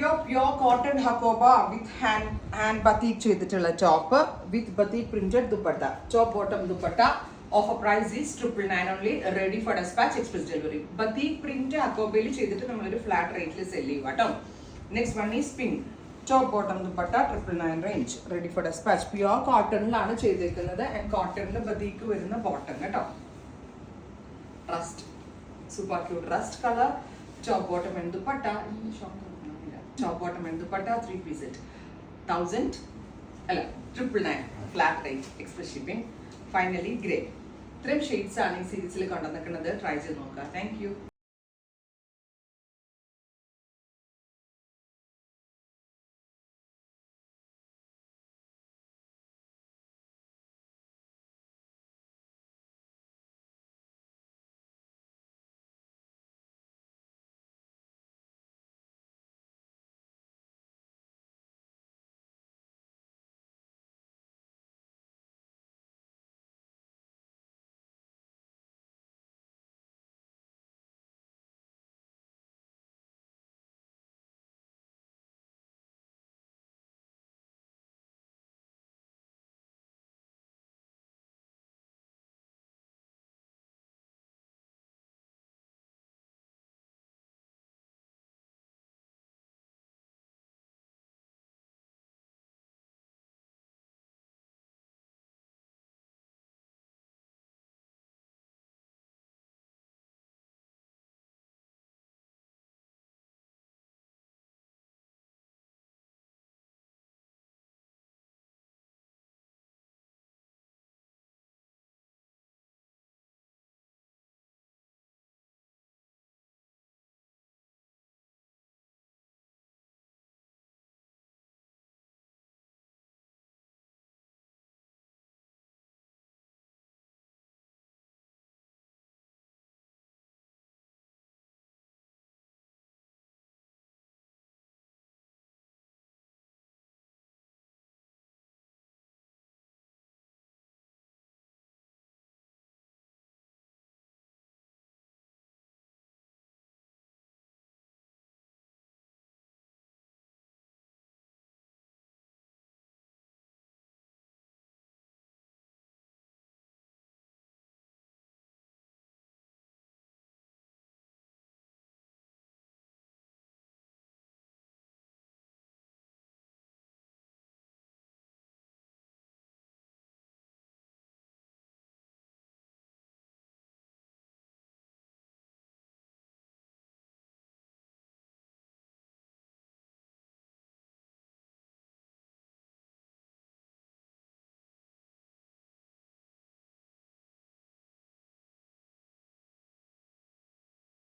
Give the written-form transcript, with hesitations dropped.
Pure cotton hakoba with hand batik ചെയ്തിട്ടുള്ള top with batik printed dupatta, top bottom dupatta. Offer price is 999 only. Ready for despatch, express delivery. Batik print ഹക്കോബയിൽ ചെയ്തിട്ട് നമ്മളൊരു flat റേറ്റിൽ sell ചെയ്യുക കേട്ടോ. Next one is pink, top bottom dupatta 999 range, ready for despatch. Pure കോട്ടണിലാണ് ചെയ്തിരിക്കുന്നത് and കോട്ടണിൽ batik വരുന്ന ബോട്ടം കേട്ടോ. Rust, super cute rust colour, top bottom and dupatta. Top bottom and dupatta 3 piece set 999 flat rate, express shipping. Finally grey. ഇത്രയും shades ആണ് ഈ സീരീസിൽ കൊണ്ടുവന്നിരിക്കുന്നത്. ട്രൈ ചെയ്ത് നോക്കുക. Thank U.